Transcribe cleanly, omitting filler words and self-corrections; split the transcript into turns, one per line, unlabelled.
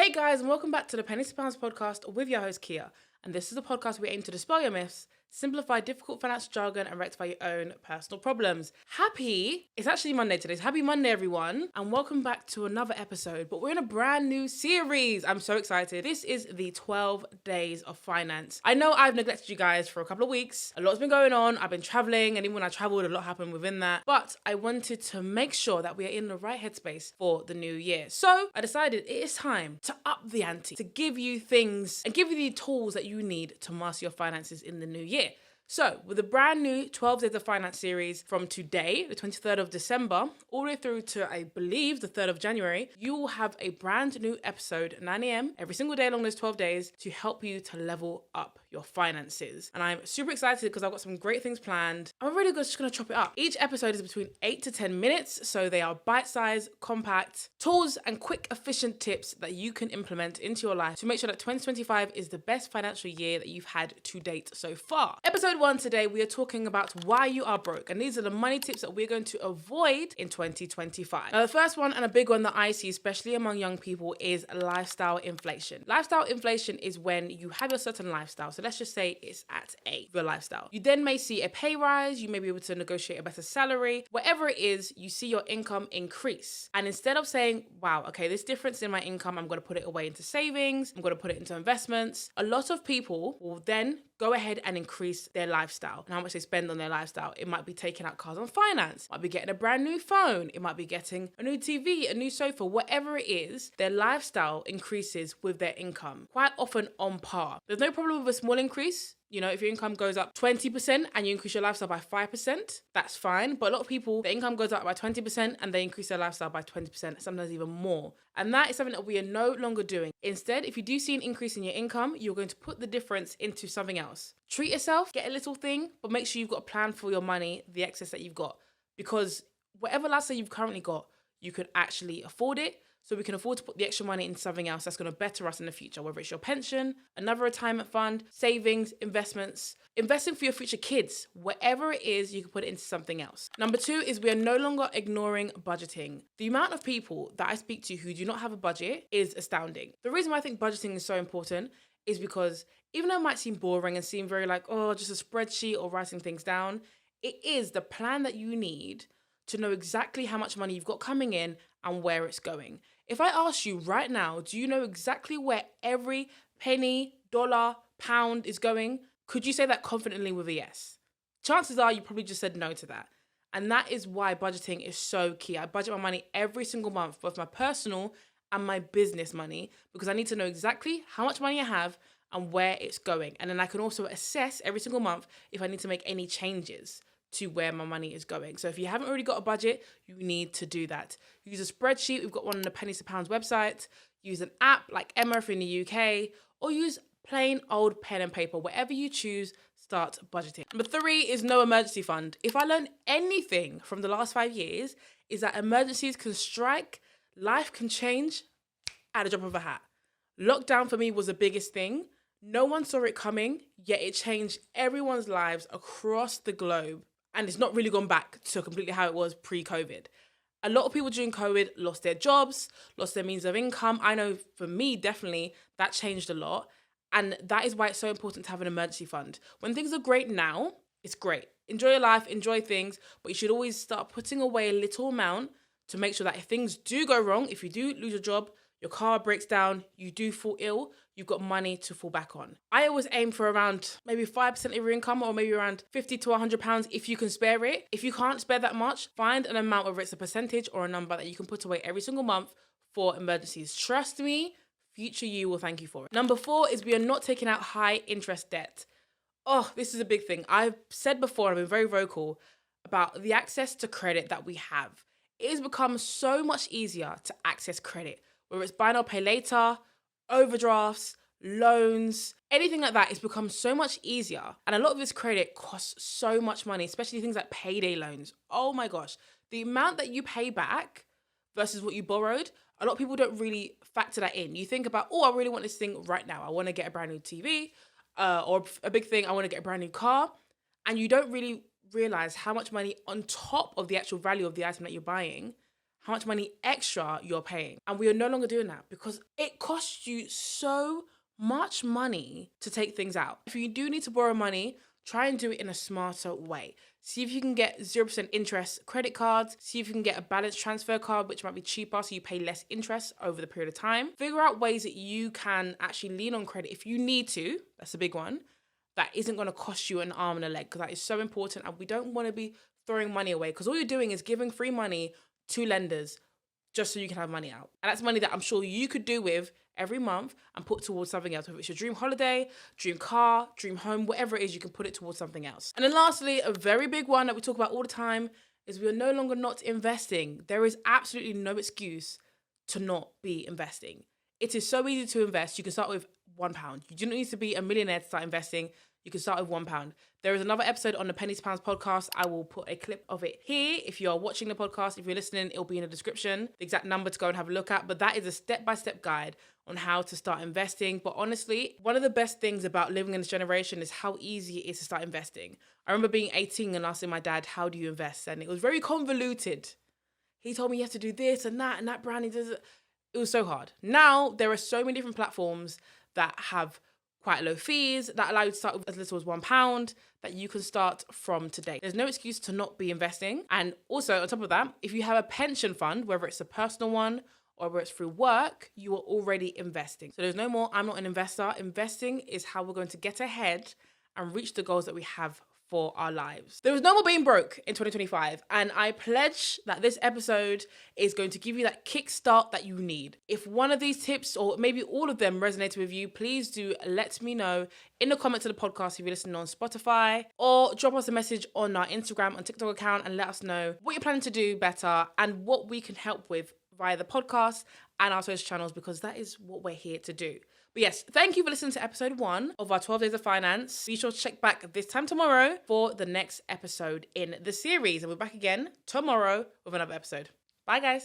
Hey guys, and welcome back to the Pennies To Pounds Podcast with your host Kia. And this is a podcast where we aim to dispel your myths, simplify difficult financial jargon, and rectify your own personal problems. It's actually Monday today, so happy Monday everyone, and welcome back to another episode, but we're in a brand new series. I'm so excited. This is the 12 Days of Finance. I know I've neglected you guys for a couple of weeks. A lot's been going on. I've been traveling, and even when I traveled, a lot happened within that, but I wanted to make sure that we are in the right headspace for the new year. So I decided it is time to up the ante, to give you things and give you the tools that you need to master your finances in the new year. So, with a brand new 12 Days of Finance series from today, the 23rd of December, all the way through to, I believe, the 3rd of January, you will have a brand new episode, 9 a.m, every single day along those 12 days to help you to level up your finances. And I'm super excited because I've got some great things planned. I'm really just going to chop it up. Each episode is between 8 to 10 minutes, so they are bite-sized, compact tools and quick, efficient tips that you can implement into your life to make sure that 2025 is the best financial year that you've had to date so far. Episode 1 today, we are talking about why you are broke, and these are the money tips that we're going to avoid in 2025. Now, the first one and a big one that I see, especially among young people, is lifestyle inflation. Lifestyle inflation is when you have a certain lifestyle. So let's just say it's at A, your lifestyle. You then may see a pay rise, you may be able to negotiate a better salary. Whatever it is, you see your income increase. And instead of saying, wow, okay, this difference in my income, I'm going to put it away into savings, I'm going to put it into investments, a lot of people will then go ahead and increase their lifestyle and how much they spend on their lifestyle. It might be taking out cars on finance, might be getting a brand new phone, it might be getting a new TV, a new sofa, whatever it is, their lifestyle increases with their income, quite often on par. There's no problem with a small increase. You know, if your income goes up 20% and you increase your lifestyle by 5%, that's fine. But a lot of people, their income goes up by 20% and they increase their lifestyle by 20%, sometimes even more. And that is something that we are no longer doing. Instead, if you do see an increase in your income, you're going to put the difference into something else. Treat yourself, get a little thing, but make sure you've got a plan for your money, the excess that you've got. Because whatever lifestyle you've currently got, you could actually afford it. So we can afford to put the extra money into something else that's going to better us in the future, whether it's your pension, another retirement fund, savings, investments, investing for your future kids, whatever it is, you can put it into something else. Number 2 is we are no longer ignoring budgeting. The amount of people that I speak to who do not have a budget is astounding. The reason why I think budgeting is so important is because even though it might seem boring and seem very like, oh, just a spreadsheet or writing things down, it is the plan that you need to know exactly how much money you've got coming in and where it's going. If I ask you right now, do you know exactly where every penny, dollar, pound is going? Could you say that confidently with a yes? Chances are you probably just said no to that. And that is why budgeting is so key. I budget my money every single month, both my personal and my business money, because I need to know exactly how much money I have and where it's going. And then I can also assess every single month if I need to make any changes to where my money is going. So if you haven't already got a budget, you need to do that. Use a spreadsheet. We've got one on the Pennies To Pounds website. Use an app like Emma in the UK, or use plain old pen and paper. Whatever you choose, start budgeting. Number 3 is no emergency fund. If I learned anything from the last 5 years, is that emergencies can strike, life can change at a drop of a hat. Lockdown for me was the biggest thing. No one saw it coming, yet it changed everyone's lives across the globe. And it's not really gone back to completely how it was pre-COVID. A lot of people during COVID lost their jobs, lost their means of income. I know for me, definitely, that changed a lot. And that is why it's so important to have an emergency fund. When things are great now, it's great. Enjoy your life, enjoy things, but you should always start putting away a little amount to make sure that if things do go wrong, if you do lose your job, your car breaks down, you do fall ill, you've got money to fall back on. I always aim for around maybe 5% of your income, or maybe around 50 to 100 pounds if you can spare it. If you can't spare that much, find an amount, whether it's a percentage or a number that you can put away every single month for emergencies. Trust me, future you will thank you for it. Number 4 is we are not taking out high interest debt. Oh, this is a big thing. I've said before, I've been very vocal about the access to credit that we have. It has become so much easier to access credit, whether it's buy now, pay later, overdrafts, loans, anything like that. It's become so much easier. And a lot of this credit costs so much money, especially things like payday loans. Oh my gosh. The amount that you pay back versus what you borrowed, a lot of people don't really factor that in. You think about, oh, I really want this thing right now. I want to get a brand new TV, or a big thing, I want to get a brand new car. And you don't really realize how much money on top of the actual value of the item that you're buying, how much money extra you're paying. And we are no longer doing that because it costs you so much money to take things out. If you do need to borrow money, try and do it in a smarter way. See if you can get 0% interest credit cards. See if you can get a balance transfer card, which might be cheaper, so you pay less interest over the period of time. Figure out ways that you can actually lean on credit if you need to. That's a big one. That isn't going to cost you an arm and a leg, because that is so important. And we don't want to be throwing money away, because all you're doing is giving free money to lenders just so you can have money out. And that's money that I'm sure you could do with every month and put towards something else. If it's your dream holiday, dream car, dream home, whatever it is, you can put it towards something else. And then lastly, a very big one that we talk about all the time is we are no longer not investing. There is absolutely no excuse to not be investing. It is so easy to invest. You can start with £1. You don't need to be a millionaire to start investing. You can start with £1. There is another episode on the Pennies To Pounds podcast. I will put a clip of it here. If you are watching the podcast, if you're listening, it'll be in the description, the exact number to go and have a look at. But that is a step-by-step guide on how to start investing. But honestly, one of the best things about living in this generation is how easy it is to start investing. I remember being 18 and asking my dad, how do you invest? And it was very convoluted. He told me you have to do this and that brand. It was so hard. Now, there are so many different platforms that have quite low fees that allow you to start with as little as £1 that you can start from today. There's no excuse to not be investing. And also on top of that, if you have a pension fund, whether it's a personal one or whether it's through work, you are already investing. So there's no more, I'm not an investor. Investing is how we're going to get ahead and reach the goals that we have for our lives. There is no more being broke in 2025. And I pledge that this episode is going to give you that kickstart that you need. If one of these tips or maybe all of them resonated with you, please do let me know in the comments of the podcast if you're listening on Spotify, or drop us a message on our Instagram and TikTok account and let us know what you're planning to do better and what we can help with via the podcast and our social channels, because that is what we're here to do. But yes, thank you for listening to episode 1 of our 12 Days of Finance. Be sure to check back this time tomorrow for the next episode in the series. And we're back again tomorrow with another episode. Bye, guys.